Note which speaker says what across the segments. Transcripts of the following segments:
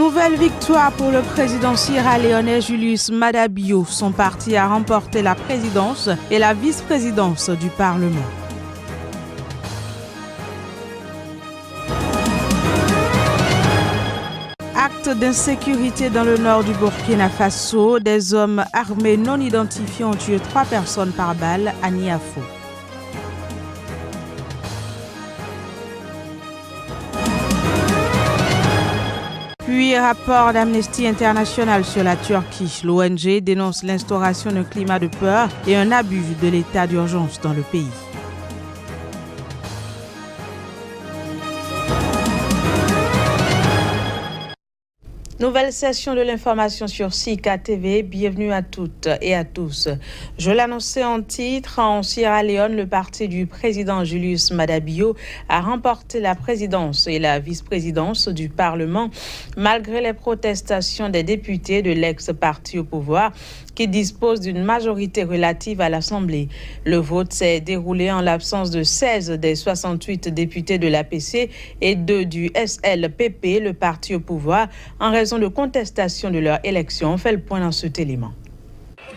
Speaker 1: Nouvelle victoire pour le président sierra-léonais Julius Maada Bio. Son parti a remporté la présidence et la vice-présidence du Parlement. Acte d'insécurité dans le nord du Burkina Faso. Des hommes armés non identifiés ont tué 3 personnes par balle à Niafo. Puis, rapport d'Amnesty International sur la Turquie. L'ONG dénonce l'instauration d'un climat de peur et un abus de l'état d'urgence dans le pays. Nouvelle session de l'information sur Sika TV. Bienvenue à toutes et à tous. Je l'annonçais en titre, en Sierra Leone, le parti du président Julius Maada Bio a remporté la présidence et la vice-présidence du Parlement malgré les protestations des députés de l'ex-parti au pouvoir qui dispose d'une majorité relative à l'Assemblée. Le vote s'est déroulé en l'absence de 16 des 68 députés de l'APC et 2 du SLPP, le parti au pouvoir, en raison de contestation de leur élection. On fait le point dans cet élément.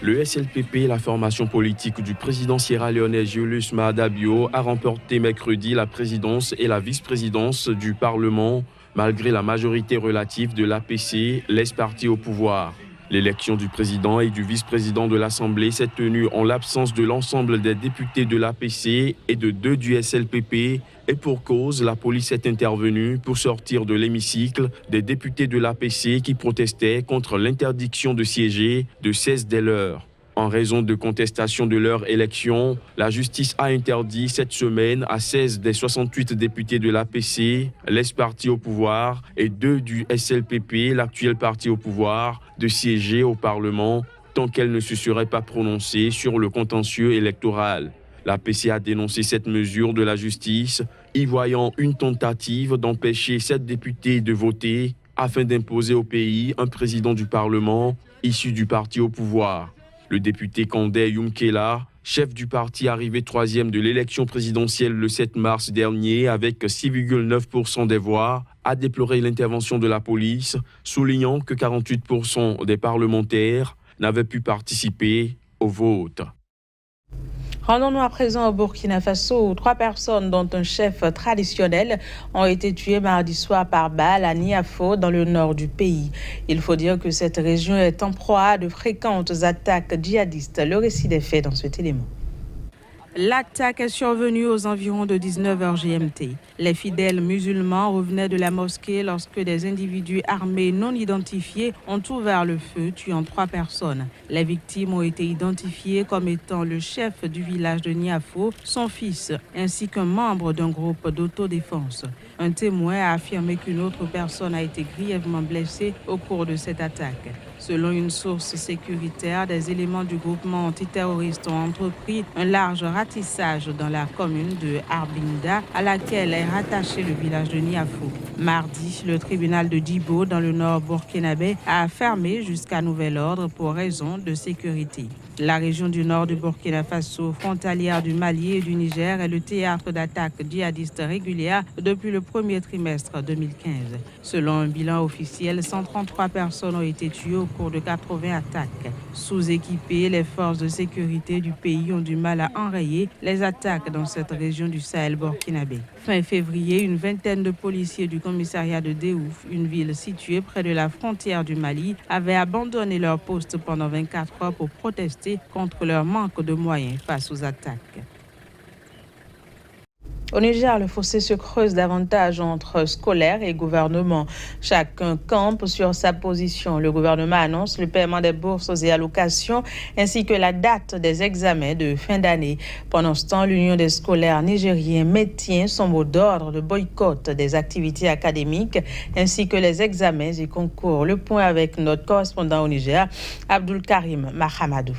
Speaker 2: Le SLPP, la formation politique du président sierra-léonais Julius Maada Bio, a remporté mercredi la présidence et la vice-présidence du Parlement, malgré la majorité relative de l'APC, l'ex-parti au pouvoir. L'élection du président et du vice-président de l'Assemblée s'est tenue en l'absence de l'ensemble des députés de l'APC et de 2 du SLPP. Et pour cause, la police est intervenue pour sortir de l'hémicycle des députés de l'APC qui protestaient contre l'interdiction de siéger de 16 des leurs. En raison de contestation de leur élection, la justice a interdit cette semaine à 16 des 68 députés de l'APC, l'ex-parti au pouvoir, et 2 du SLPP, l'actuel parti au pouvoir, de siéger au Parlement tant qu'elle ne se serait pas prononcée sur le contentieux électoral. L'APC a dénoncé cette mesure de la justice, y voyant une tentative d'empêcher 7 députés de voter afin d'imposer au pays un président du Parlement issu du parti au pouvoir. Le député Kandé Youmkela, chef du parti arrivé 3e de l'élection présidentielle le 7 mars dernier avec 6,9% des voix, a déploré l'intervention de la police, soulignant que 48% des parlementaires n'avaient pu participer au vote.
Speaker 1: Rendons-nous à présent au Burkina Faso où 3 personnes, dont un chef traditionnel, ont été tuées mardi soir par balle à Niafo, dans le nord du pays. Il faut dire que cette région est en proie à de fréquentes attaques djihadistes. Le récit des faits dans cet élément. L'attaque est survenue aux environs de 19h GMT. Les fidèles musulmans revenaient de la mosquée lorsque des individus armés non identifiés ont ouvert le feu, tuant 3 personnes. Les victimes ont été identifiées comme étant le chef du village de Niafo, son fils, ainsi qu'un membre d'un groupe d'autodéfense. Un témoin a affirmé qu'une autre personne a été grièvement blessée au cours de cette attaque. Selon une source sécuritaire, des éléments du groupement antiterroriste ont entrepris un large ratissage dans la commune de Arbinda, à laquelle est rattaché le village de Niafo. Mardi, le tribunal de Djibo, dans le nord burkinabé, a fermé jusqu'à nouvel ordre pour raison de sécurité. La région du nord du Burkina Faso, frontalière du Mali et du Niger, est le théâtre d'attaques djihadistes régulières depuis le premier trimestre 2015. Selon un bilan officiel, 133 personnes ont été tuées au cours de 80 attaques. Sous-équipées, les forces de sécurité du pays ont du mal à enrayer les attaques dans cette région du Sahel burkinabé. Fin février, une vingtaine de policiers du commissariat de Déouf, une ville située près de la frontière du Mali, avaient abandonné leur poste pendant 24 heures pour protester contre leur manque de moyens face aux attaques. Au Niger, le fossé se creuse davantage entre scolaires et gouvernement. Chacun campe sur sa position. Le gouvernement annonce le paiement des bourses et allocations ainsi que la date des examens de fin d'année. Pendant ce temps, l'Union des scolaires nigériens maintient son mot d'ordre de boycott des activités académiques ainsi que les examens et concours. Le point avec notre correspondant au Niger, Abdul Karim Mahamadou.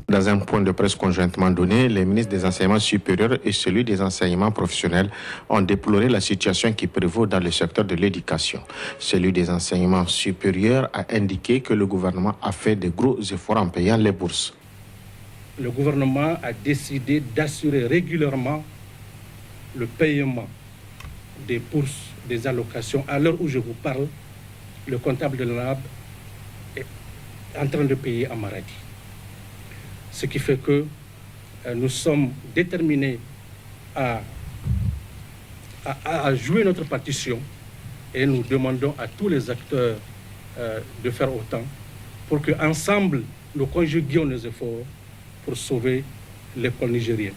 Speaker 3: Dans un point de presse conjointement donné, les ministres des enseignements supérieurs et celui des enseignements professionnels ont déploré la situation qui prévaut dans le secteur de l'éducation. Celui des enseignements supérieurs a indiqué que le gouvernement a fait de gros efforts en payant les bourses.
Speaker 4: Le gouvernement a décidé d'assurer régulièrement le paiement des bourses, des allocations. À l'heure où je vous parle, le comptable de l'ANAB est en train de payer à Maradi. Ce qui fait que nous sommes déterminés à jouer notre partition et nous demandons à tous les acteurs de faire autant pour qu'ensemble, nous conjuguions nos efforts pour sauver l'école nigérienne.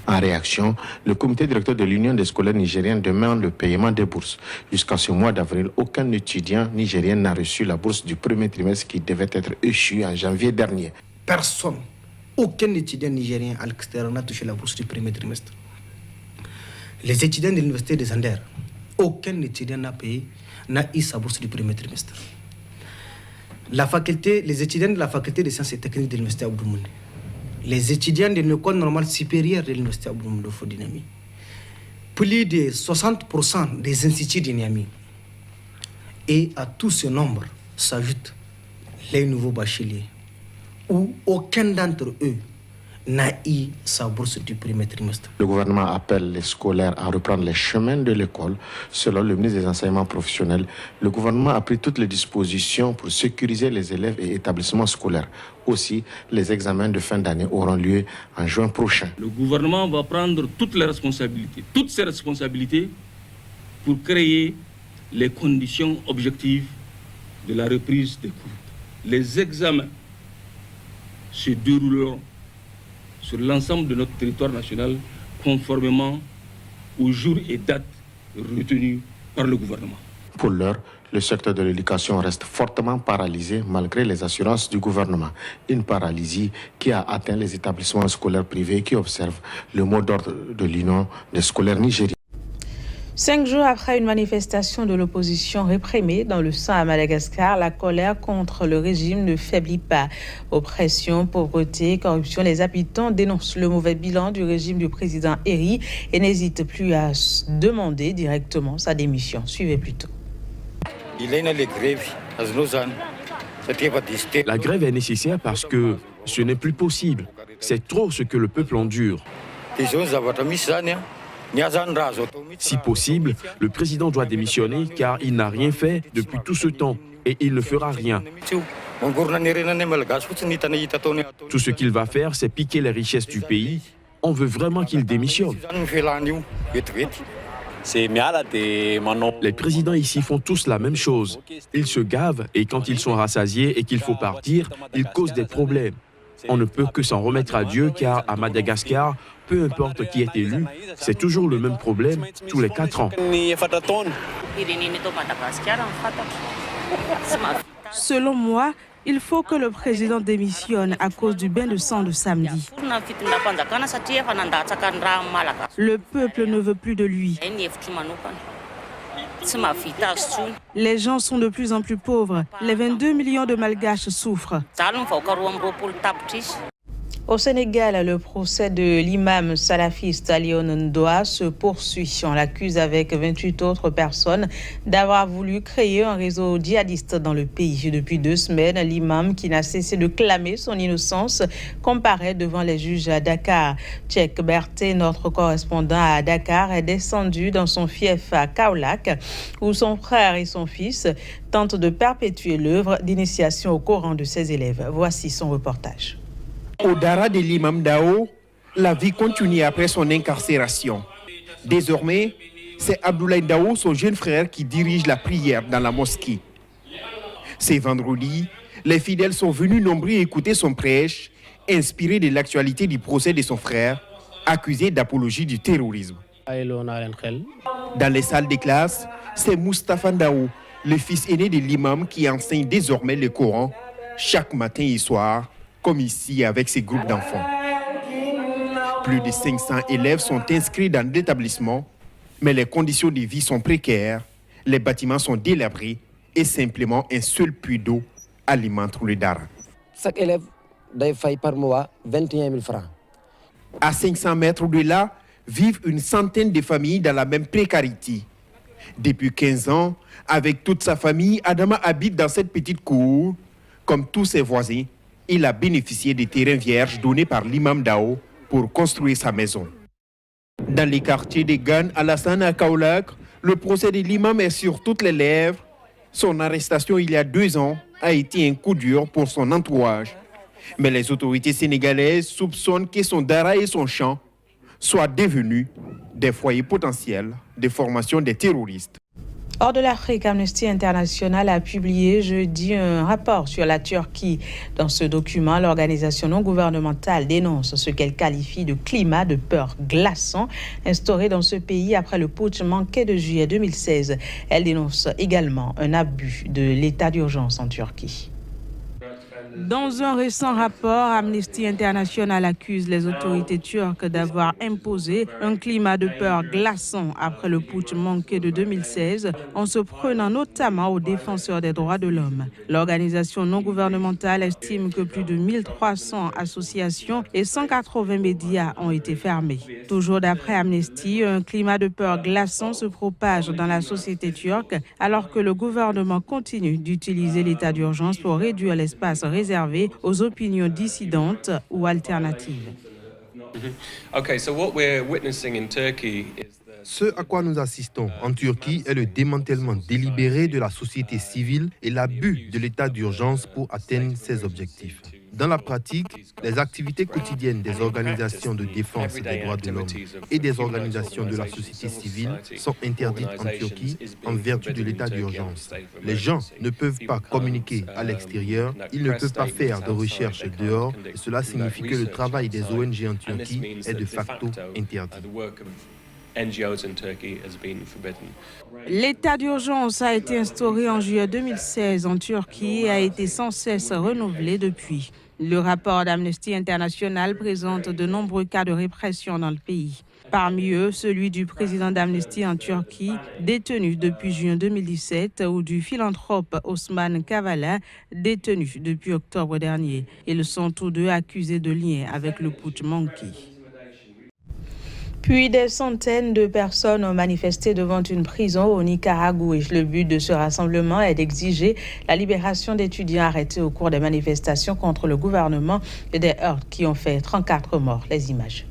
Speaker 3: En réaction, le comité directeur de l'Union des scolaires nigériens demande le paiement des bourses. Jusqu'à ce mois d'avril, aucun étudiant nigérien n'a reçu la bourse du premier trimestre qui devait être échue en janvier dernier.
Speaker 5: Personne, aucun étudiant nigérien à l'extérieur n'a touché la bourse du premier trimestre. Les étudiants de l'université des Anders, aucun étudiant n'a eu sa bourse du premier trimestre. Les étudiants de la faculté des sciences et techniques de l'université Abdoumouni, les étudiants de l'école normale supérieure de l'université Abdoumouni de Fodinami, plus de 60% des instituts de Niamey. Et à tout ce nombre s'ajoutent les nouveaux bacheliers, où aucun d'entre eux n'a eu sa bourse du premier trimestre.
Speaker 3: Le gouvernement appelle les scolaires à reprendre les chemins de l'école. Selon le ministre des Enseignements professionnels, le gouvernement a pris toutes les dispositions pour sécuriser les élèves et établissements scolaires. Aussi, les examens de fin d'année auront lieu en juin prochain.
Speaker 6: Le gouvernement va prendre toutes ces responsabilités pour créer les conditions objectives de la reprise des cours. Les examens se dérouleront sur l'ensemble de notre territoire national, conformément aux jours et dates retenus par le gouvernement.
Speaker 3: Pour l'heure, le secteur de l'éducation reste fortement paralysé malgré les assurances du gouvernement. Une paralysie qui a atteint les établissements scolaires privés qui observent le mot d'ordre de l'Union des scolaires nigériens.
Speaker 1: 5 jours après une manifestation de l'opposition réprimée dans le sang à Madagascar, la colère contre le régime ne faiblit pas. Oppression, pauvreté, corruption, les habitants dénoncent le mauvais bilan du régime du président Eri et n'hésitent plus à demander directement sa démission. Suivez plutôt.
Speaker 2: La grève est nécessaire parce que ce n'est plus possible. C'est trop ce que le peuple endure. Si possible, le président doit démissionner car il n'a rien fait depuis tout ce temps et il ne fera rien. Tout ce qu'il va faire, c'est piquer les richesses du pays. On veut vraiment qu'il démissionne. Les présidents ici font tous la même chose. Ils se gavent et quand ils sont rassasiés et qu'il faut partir, ils causent des problèmes. On ne peut que s'en remettre à Dieu car à Madagascar, peu importe qui est élu, c'est toujours le même problème tous les 4 ans.
Speaker 7: Selon moi, il faut que le président démissionne à cause du bain de sang de samedi. Le peuple ne veut plus de lui. Les gens sont de plus en plus pauvres. Les 22 millions de Malgaches souffrent.
Speaker 1: Au Sénégal, le procès de l'imam salafiste Alioune Ndoa se poursuit. On l'accuse avec 28 autres personnes d'avoir voulu créer un réseau djihadiste dans le pays. Depuis 2 semaines, l'imam, qui n'a cessé de clamer son innocence, comparaît devant les juges à Dakar. Tchèque Berthet, notre correspondant à Dakar, est descendu dans son fief à Kaolack, où son frère et son fils tentent de perpétuer l'œuvre d'initiation au Coran de ses élèves. Voici son reportage.
Speaker 8: Au Dara de l'imam Dao, la vie continue après son incarcération. Désormais, c'est Abdoulaye Dao, son jeune frère, qui dirige la prière dans la mosquée. C'est vendredi, les fidèles sont venus nombreux écouter son prêche, inspiré de l'actualité du procès de son frère, accusé d'apologie du terrorisme. Dans les salles de classe, c'est Moustapha Dao, le fils aîné de l'imam, qui enseigne désormais le Coran chaque matin et soir, comme ici avec ses groupes d'enfants. Plus de 500 élèves sont inscrits dans l'établissement, mais les conditions de vie sont précaires, les bâtiments sont délabrés et simplement un seul puits d'eau alimente le Dara.
Speaker 9: Chaque élève doit payer par mois 21 000 francs.
Speaker 8: À 500 mètres de là, vivent une centaine de familles dans la même précarité. Depuis 15 ans, avec toute sa famille, Adama habite dans cette petite cour. Comme tous ses voisins, il a bénéficié des terrains vierges donnés par l'imam Dao pour construire sa maison. Dans les quartiers de Gan, Alassane à Kaolack, le procès de l'imam est sur toutes les lèvres Son arrestation il y a 2 ans a été un coup dur pour son entourage. Mais les autorités sénégalaises soupçonnent que son Dara et son champ soient devenus des foyers potentiels de formation des terroristes.
Speaker 1: Hors de l'Afrique, Amnesty International a publié jeudi un rapport sur la Turquie. Dans ce document, l'organisation non gouvernementale dénonce ce qu'elle qualifie de climat de peur glaçant instauré dans ce pays après le putsch manqué de juillet 2016. Elle dénonce également un abus de l'état d'urgence en Turquie.
Speaker 7: Dans un récent rapport, Amnesty International accuse les autorités turques d'avoir imposé un climat de peur glaçant après le putsch manqué de 2016, en se prenant notamment aux défenseurs des droits de l'homme. L'organisation non gouvernementale estime que plus de 1300 associations et 180 médias ont été fermés. Toujours d'après Amnesty, un climat de peur glaçant se propage dans la société turque alors que le gouvernement continue d'utiliser l'état d'urgence pour réduire l'espace réservé aux opinions dissidentes ou alternatives.
Speaker 10: Ce à quoi nous assistons en Turquie est le démantèlement délibéré de la société civile et l'abus de l'état d'urgence pour atteindre ses objectifs. Dans la pratique, les activités quotidiennes des organisations de défense des droits de l'homme et des organisations de la société civile sont interdites en Turquie en vertu de l'état d'urgence. Les gens ne peuvent pas communiquer à l'extérieur, ils ne peuvent pas faire de recherche dehors, et cela signifie que le travail des ONG en Turquie est de facto interdit.
Speaker 7: L'état d'urgence a été instauré en juillet 2016 en Turquie et a été sans cesse renouvelé depuis. Le rapport d'Amnesty International présente de nombreux cas de répression dans le pays. Parmi eux, celui du président d'Amnesty en Turquie, détenu depuis juin 2017, ou du philanthrope Osman Kavala, détenu depuis octobre dernier. Ils sont tous deux accusés de lien avec le putsch manqué.
Speaker 1: Puis des centaines de personnes ont manifesté devant une prison au Nicaragua. Le but de ce rassemblement est d'exiger la libération d'étudiants arrêtés au cours des manifestations contre le gouvernement et des heurts qui ont fait 34 morts. Les images.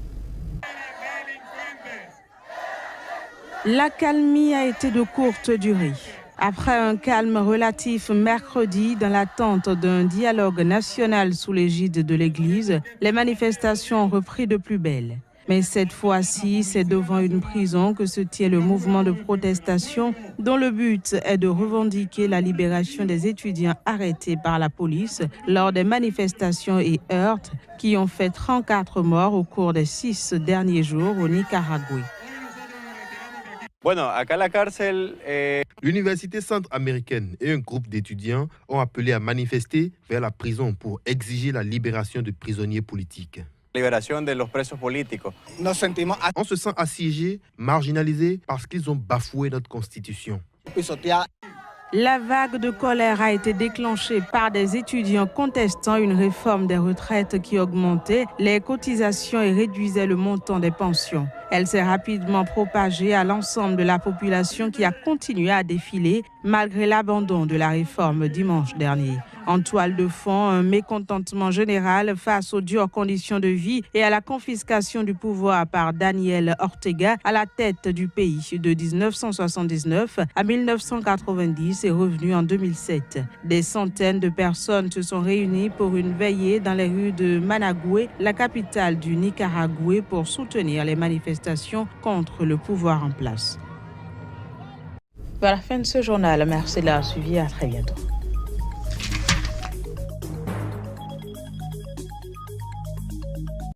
Speaker 7: L'accalmie a été de courte durée. Après un calme relatif mercredi dans l'attente d'un dialogue national sous l'égide de l'Église, les manifestations ont repris de plus belle. Mais cette fois-ci, c'est devant une prison que se tient le mouvement de protestation dont le but est de revendiquer la libération des étudiants arrêtés par la police lors des manifestations et heurts qui ont fait 34 morts au cours des 6 derniers jours au Nicaragua.
Speaker 10: L'université centra-américaine et un groupe d'étudiants ont appelé à manifester vers la prison pour exiger la libération de prisonniers politiques. On se sent assiégés, marginalisés parce qu'ils ont bafoué notre constitution.
Speaker 7: La vague de colère a été déclenchée par des étudiants contestant une réforme des retraites qui augmentait les cotisations et réduisait le montant des pensions. Elle s'est rapidement propagée à l'ensemble de la population qui a continué à défiler malgré l'abandon de la réforme dimanche dernier. En toile de fond, un mécontentement général face aux dures conditions de vie et à la confiscation du pouvoir par Daniel Ortega à la tête du pays de 1979 à 1990 et revenu en 2007. Des centaines de personnes se sont réunies pour une veillée dans les rues de Managua, la capitale du Nicaragua, pour soutenir les manifestations contre le pouvoir en place.
Speaker 1: Voilà la fin de ce journal. Merci de l'avoir suivi. À très bientôt.